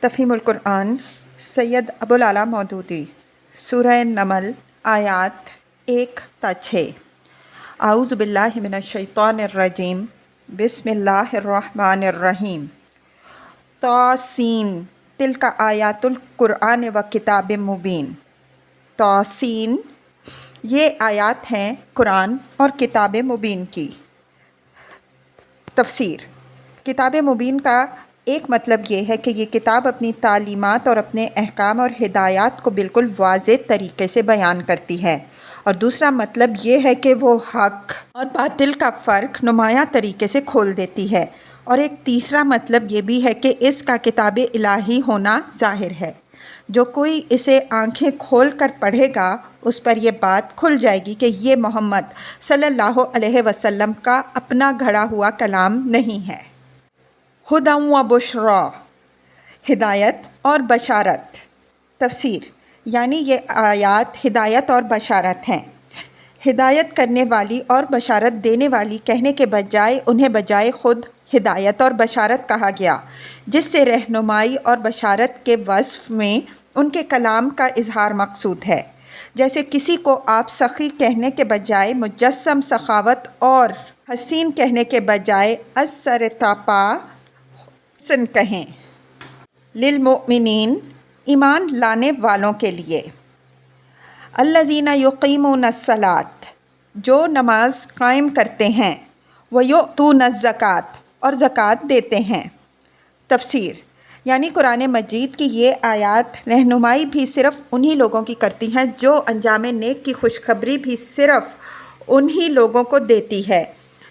تفہیم القرآن سید ابوالعلا مودودی سورہ نمل آیات 1 تا 6۔ اعوذ باللہ من الشیطان الرجیم بسم اللہ الرحمن الرحیم۔ طاسین تلک آیات القرآن و کتاب مبین۔ طاسین یہ آیات ہیں قرآن اور کتاب مبین کی۔ تفسیر۔ کتاب مبین کا ایک مطلب یہ ہے کہ یہ کتاب اپنی تعلیمات اور اپنے احکام اور ہدایات کو بالکل واضح طریقے سے بیان کرتی ہے، اور دوسرا مطلب یہ ہے کہ وہ حق اور باطل کا فرق نمایاں طریقے سے کھول دیتی ہے، اور ایک تیسرا مطلب یہ بھی ہے کہ اس کا کتاب الہی ہونا ظاہر ہے۔ جو کوئی اسے آنکھیں کھول کر پڑھے گا اس پر یہ بات کھل جائے گی کہ یہ محمد صلی اللہ علیہ وسلم کا اپنا گھڑا ہوا کلام نہیں ہے۔ ہدی و بشریٰ ہدایت اور بشارت۔ تفسیر۔ یعنی یہ آیات ہدایت اور بشارت ہیں۔ ہدایت کرنے والی اور بشارت دینے والی کہنے کے بجائے انہیں بجائے خود ہدایت اور بشارت کہا گیا، جس سے رہنمائی اور بشارت کے وصف میں ان کے کلام کا اظہار مقصود ہے۔ جیسے کسی کو آپ سخی کہنے کے بجائے مجسم سخاوت اور حسین کہنے کے بجائے السرتاپا حسن کہیں۔ للمؤمنین ایمان لانے والوں کے لیے۔ الذین یقیمون الصلاۃ جو نماز قائم کرتے ہیں، ویؤتون الزکوٰۃ اور زکوٰۃ دیتے ہیں۔ تفسیر۔ یعنی قرآن مجید کی یہ آیات رہنمائی بھی صرف انہی لوگوں کی کرتی ہیں جو انجام نیک کی خوشخبری بھی صرف انہی لوگوں کو دیتی ہے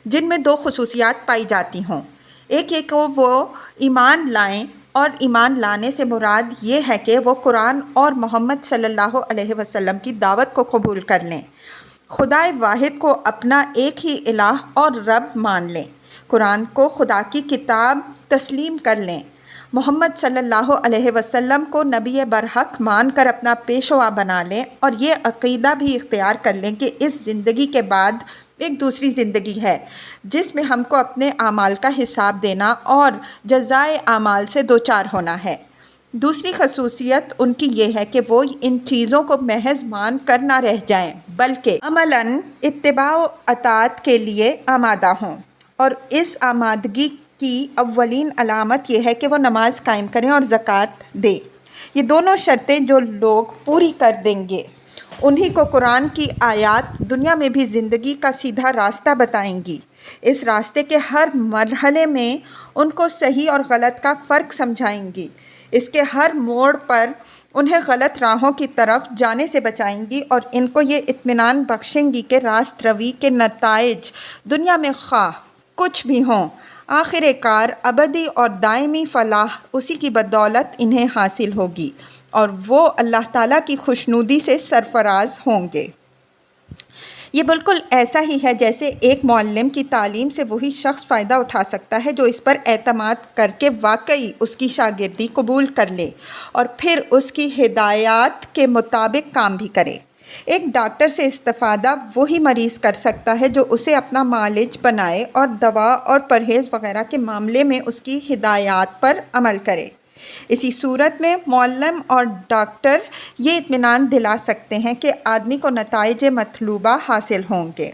جن میں دو خصوصیات پائی جاتی ہوں۔ ایک یہ کہ وہ ایمان لائیں، اور ایمان لانے سے مراد یہ ہے کہ وہ قرآن اور محمد صلی اللہ علیہ وسلم کی دعوت کو قبول کر لیں، خدائے واحد کو اپنا ایک ہی الہ اور رب مان لیں، قرآن کو خدا کی کتاب تسلیم کر لیں، محمد صلی اللہ علیہ وسلم کو نبی برحق مان کر اپنا پیشوا بنا لیں، اور یہ عقیدہ بھی اختیار کر لیں کہ اس زندگی کے بعد ایک دوسری زندگی ہے جس میں ہم کو اپنے اعمال کا حساب دینا اور جزائے اعمال سے دوچار ہونا ہے۔ دوسری خصوصیت ان کی یہ ہے کہ وہ ان چیزوں کو محض مان کر نہ رہ جائیں بلکہ عملاً اتباع و اطاعت کے لیے آمادہ ہوں، اور اس آمادگی کی اولین علامت یہ ہے کہ وہ نماز قائم کریں اور زکوٰۃ دیں۔ یہ دونوں شرطیں جو لوگ پوری کر دیں گے انہی کو قرآن کی آیات دنیا میں بھی زندگی کا سیدھا راستہ بتائیں گی، اس راستے کے ہر مرحلے میں ان کو صحیح اور غلط کا فرق سمجھائیں گی، اس کے ہر موڑ پر انہیں غلط راہوں کی طرف جانے سے بچائیں گی، اور ان کو یہ اطمینان بخشیں گی کہ راست روی کے نتائج دنیا میں خواہ کچھ بھی ہوں، آخر کار ابدی اور دائمی فلاح اسی کی بدولت انہیں حاصل ہوگی، اور وہ اللہ تعالیٰ کی خوشنودی سے سرفراز ہوں گے۔ یہ بالکل ایسا ہی ہے جیسے ایک معلم کی تعلیم سے وہی شخص فائدہ اٹھا سکتا ہے جو اس پر اعتماد کر کے واقعی اس کی شاگردی قبول کر لے اور پھر اس کی ہدایات کے مطابق کام بھی کرے۔ ایک ڈاکٹر سے استفادہ وہی مریض کر سکتا ہے جو اسے اپنا معالج بنائے اور دوا اور پرہیز وغیرہ کے معاملے میں اس کی ہدایات پر عمل کرے۔ اسی صورت میں معلم اور ڈاکٹر یہ اطمینان دلا سکتے ہیں کہ آدمی کو نتائج مطلوبہ حاصل ہوں گے۔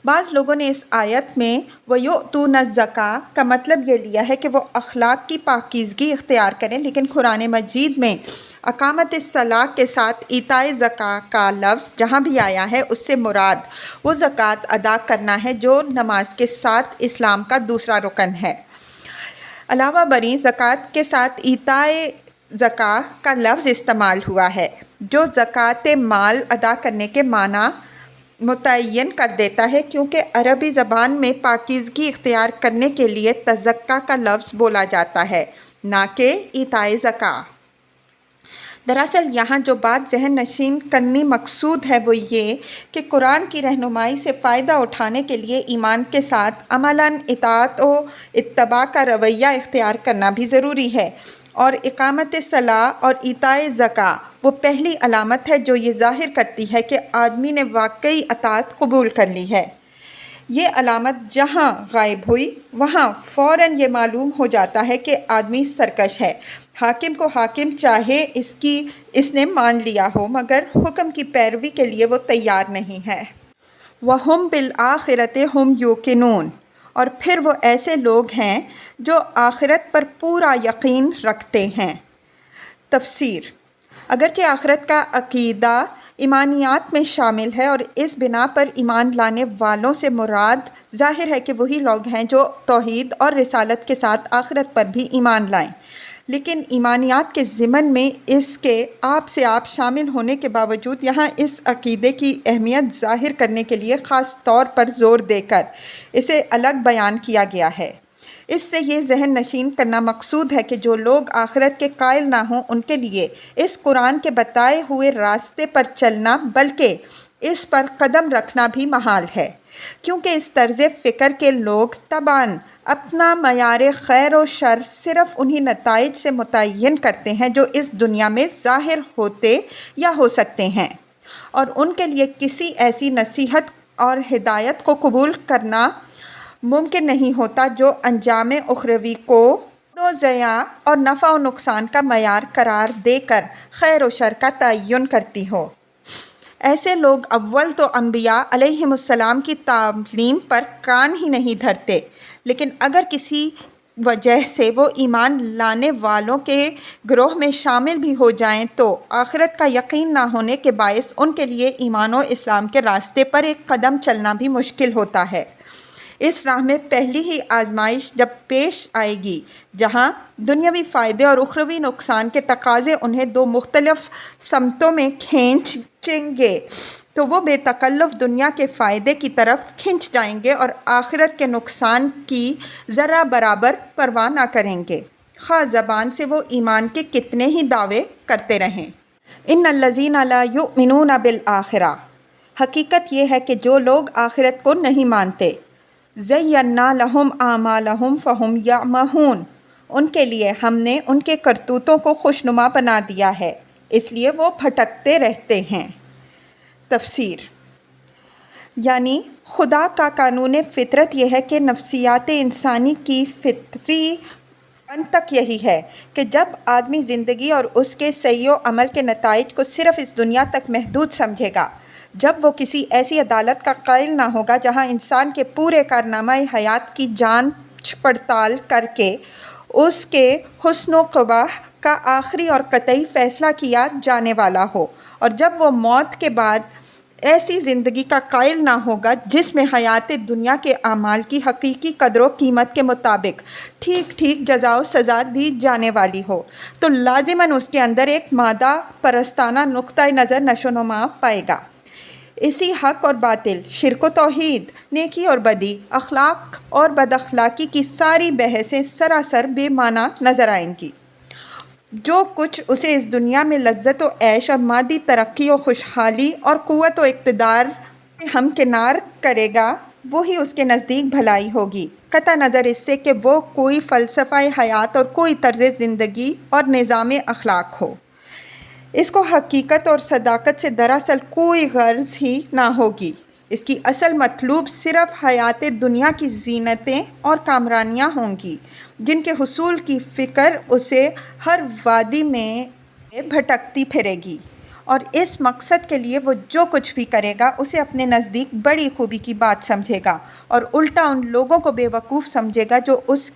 بعض لوگوں نے اس آیت میں وَيُؤْتُونَ الزَّكَاةَ کا مطلب یہ لیا ہے کہ وہ اخلاق کی پاکیزگی اختیار کریں، لیکن قرآن مجید میں اقامت الصلاۃ کے ساتھ ایتائے زکوٰۃ کا لفظ جہاں بھی آیا ہے اس سے مراد وہ زکوٰۃ ادا کرنا ہے جو نماز کے ساتھ اسلام کا دوسرا رکن ہے۔ علاوہ بریں زکوٰۃ کے ساتھ ایتائے زکوٰۃ کا لفظ استعمال ہوا ہے جو زکوٰۃ مال ادا کرنے کے معنی متعین کر دیتا ہے، کیونکہ عربی زبان میں پاکیزگی اختیار کرنے کے لیے تزکیہ کا لفظ بولا جاتا ہے، نہ کہ ایتائے زکوٰۃ۔ دراصل یہاں جو بات ذہن نشین کرنی مقصود ہے وہ یہ کہ قرآن کی رہنمائی سے فائدہ اٹھانے کے لیے ایمان کے ساتھ عملاً اطاعت و اتباع کا رویہ اختیار کرنا بھی ضروری ہے، اور اقامت صلاۃ اور ایتائے زکوٰۃ وہ پہلی علامت ہے جو یہ ظاہر کرتی ہے کہ آدمی نے واقعی اطاعت قبول کر لی ہے۔ یہ علامت جہاں غائب ہوئی وہاں فوراً یہ معلوم ہو جاتا ہے کہ آدمی سرکش ہے۔ حاکم کو حاکم چاہے اس نے مان لیا ہو مگر حکم کی پیروی کے لیے وہ تیار نہیں ہے۔ وَهُمْ بِالْآخِرَةِ هُمْ يُوقِنُونَ، اور پھر وہ ایسے لوگ ہیں جو آخرت پر پورا یقین رکھتے ہیں۔ تفسیر: اگرچہ آخرت کا عقیدہ ایمانیات میں شامل ہے اور اس بنا پر ایمان لانے والوں سے مراد ظاہر ہے کہ وہی لوگ ہیں جو توحید اور رسالت کے ساتھ آخرت پر بھی ایمان لائیں، لیکن ایمانیات کے ضمن میں اس کے آپ سے آپ شامل ہونے کے باوجود یہاں اس عقیدے کی اہمیت ظاہر کرنے کے لیے خاص طور پر زور دے کر اسے الگ بیان کیا گیا ہے۔ اس سے یہ ذہن نشین کرنا مقصود ہے کہ جو لوگ آخرت کے قائل نہ ہوں ان کے لیے اس قرآن کے بتائے ہوئے راستے پر چلنا بلکہ اس پر قدم رکھنا بھی محال ہے، کیونکہ اس طرز فکر کے لوگ طبعاً اپنا معیار خیر و شر صرف انہی نتائج سے متعین کرتے ہیں جو اس دنیا میں ظاہر ہوتے یا ہو سکتے ہیں، اور ان کے لیے کسی ایسی نصیحت اور ہدایت کو قبول کرنا ممکن نہیں ہوتا جو انجام اخروی کو ضیاع اور نفع و نقصان کا معیار قرار دے کر خیر و شر کا تعین کرتی ہو۔ ایسے لوگ اول تو انبیاء علیہم السلام کی تعلیم پر کان ہی نہیں دھرتے، لیکن اگر کسی وجہ سے وہ ایمان لانے والوں کے گروہ میں شامل بھی ہو جائیں تو آخرت کا یقین نہ ہونے کے باعث ان کے لیے ایمان و اسلام کے راستے پر ایک قدم چلنا بھی مشکل ہوتا ہے۔ اس راہ میں پہلی ہی آزمائش جب پیش آئے گی جہاں دنیاوی فائدے اور اخروی نقصان کے تقاضے انہیں دو مختلف سمتوں میں کھینچیں گے تو وہ بے تکلف دنیا کے فائدے کی طرف کھنچ جائیں گے اور آخرت کے نقصان کی ذرہ برابر پرواہ نہ کریں گے، خواہ زبان سے وہ ایمان کے کتنے ہی دعوے کرتے رہیں۔ ان الذین لا یؤمنون بالآخرہ، حقیقت یہ ہے کہ جو لوگ آخرت کو نہیں مانتے، زینا لہم اعمالہم فہم یعمہون، ان کے لیے ہم نے ان کے کرتوتوں کو خوشنما بنا دیا ہے اس لیے وہ بھٹکتے رہتے ہیں۔ تفسیر: یعنی خدا کا قانون فطرت یہ ہے کہ نفسیات انسانی کی فطری منطق یہی ہے کہ جب آدمی زندگی اور اس کے سعی و عمل کے نتائج کو صرف اس دنیا تک محدود سمجھے گا، جب وہ کسی ایسی عدالت کا قائل نہ ہوگا جہاں انسان کے پورے کارنامہ حیات کی جانچ پڑتال کر کے اس کے حسن و قباح کا آخری اور قطعی فیصلہ کیا جانے والا ہو، اور جب وہ موت کے بعد ایسی زندگی کا قائل نہ ہوگا جس میں حیات دنیا کے اعمال کی حقیقی قدر و قیمت کے مطابق ٹھیک ٹھیک جزا و سزا دی جانے والی ہو، تو لازماً اس کے اندر ایک مادہ پرستانہ نقطۂ نظر نشو نما پائے گا۔ اسی حق اور باطل، شرک و توحید، نیکی اور بدی، اخلاق اور بد اخلاقی کی ساری بحثیں سراسر بے معنی نظر آئیں گی۔ جو کچھ اسے اس دنیا میں لذت و عیش اور مادی ترقی و خوشحالی اور قوت و اقتدار سے ہمکنار کرے گا وہی اس کے نزدیک بھلائی ہوگی، قطع نظر اس سے کہ وہ کوئی فلسفہ حیات اور کوئی طرز زندگی اور نظام اخلاق ہو۔ اس کو حقیقت اور صداقت سے دراصل کوئی غرض ہی نہ ہوگی۔ اس کی اصل مطلوب صرف حیات دنیا کی زینتیں اور کامرانیاں ہوں گی جن کے حصول کی فکر اسے ہر وادی میں بھٹکتی پھرے گی، اور اس مقصد کے لیے وہ جو کچھ بھی کرے گا اسے اپنے نزدیک بڑی خوبی کی بات سمجھے گا اور الٹا ان لوگوں کو بے وقوف سمجھے گا جو اس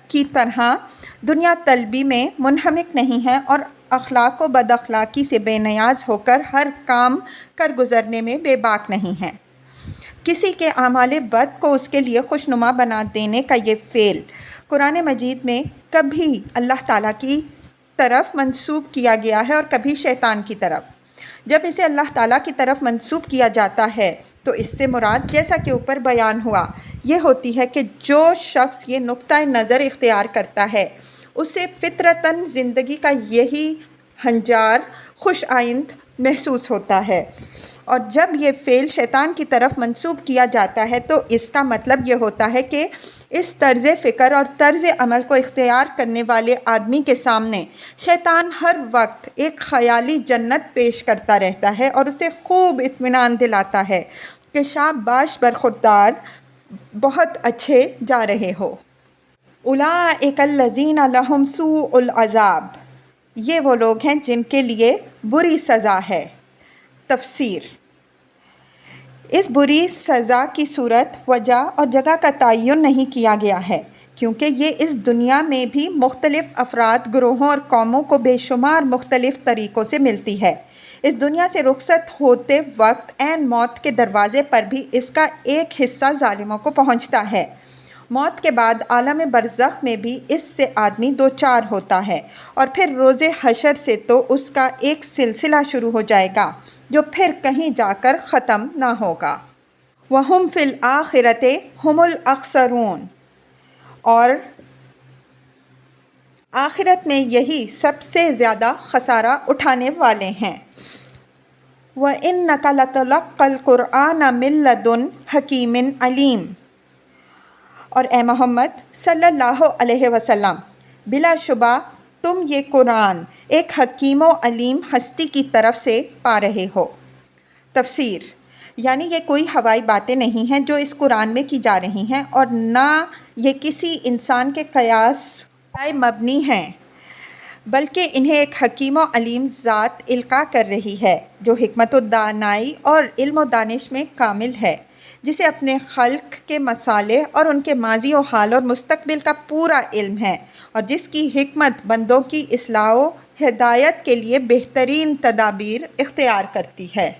کی طرح دنیا طلبی میں منہمک نہیں ہیں اور اخلاق و بد اخلاقی سے بے نیاز ہو کر ہر کام کر گزرنے میں بے باک نہیں ہیں۔ کسی کے اعمال بد کو اس کے لیے خوشنما بنا دینے کا یہ فعل قرآن مجید میں کبھی اللہ تعالیٰ کی طرف منسوب کیا گیا ہے اور کبھی شیطان کی طرف۔ جب اسے اللہ تعالیٰ کی طرف منسوب کیا جاتا ہے تو اس سے مراد جیسا کہ اوپر بیان ہوا یہ ہوتی ہے کہ جو شخص یہ نقطۂ نظر اختیار کرتا ہے اسے فطرتاً زندگی کا یہی ہنجار خوش آئند محسوس ہوتا ہے، اور جب یہ فعل شیطان کی طرف منسوب کیا جاتا ہے تو اس کا مطلب یہ ہوتا ہے کہ اس طرز فکر اور طرز عمل کو اختیار کرنے والے آدمی کے سامنے شیطان ہر وقت ایک خیالی جنت پیش کرتا رہتا ہے اور اسے خوب اطمینان دلاتا ہے کہ شاباش برخوردار، بہت اچھے جا رہے ہو۔ اولئک الذین لہم سوء العذاب، یہ وہ لوگ ہیں جن کے لیے بری سزا ہے۔ تفسیر: اس بری سزا کی صورت، وجہ اور جگہ کا تعین نہیں کیا گیا ہے، کیونکہ یہ اس دنیا میں بھی مختلف افراد، گروہوں اور قوموں کو بے شمار مختلف طریقوں سے ملتی ہے۔ اس دنیا سے رخصت ہوتے وقت عین موت کے دروازے پر بھی اس کا ایک حصہ ظالموں کو پہنچتا ہے۔ موت کے بعد عالم برزخ میں بھی اس سے آدمی دوچار ہوتا ہے، اور پھر روز حشر سے تو اس کا ایک سلسلہ شروع ہو جائے گا جو پھر کہیں جا کر ختم نہ ہوگا۔ وَهُمْ فِي الْآخِرَةِ هُمُ الْأَخْسَرُونَ، اور آخرت میں یہی سب سے زیادہ خسارہ اٹھانے والے ہیں۔ وَإِنَّكَ لَتُلَقَّى الْقُرْآنَ مِن لَّدُنْ حَكِيمٍ عَلِيمٍ، اور اے محمد صلی اللہ علیہ وسلم، بلا شبہ تم یہ قرآن ایک حکیم و علیم ہستی کی طرف سے پا رہے ہو۔ تفسیر: یعنی یہ کوئی ہوائی باتیں نہیں ہیں جو اس قرآن میں کی جا رہی ہیں، اور نہ یہ کسی انسان کے قیاس پر مبنی ہیں، بلکہ انہیں ایک حکیم و علیم ذات القاء کر رہی ہے جو حکمت و دانائی اور علم و دانش میں کامل ہے، جسے اپنے خلق کے مصالح اور ان کے ماضی و حال اور مستقبل کا پورا علم ہے، اور جس کی حکمت بندوں کی اصلاح و ہدایت کے لیے بہترین تدابیر اختیار کرتی ہے۔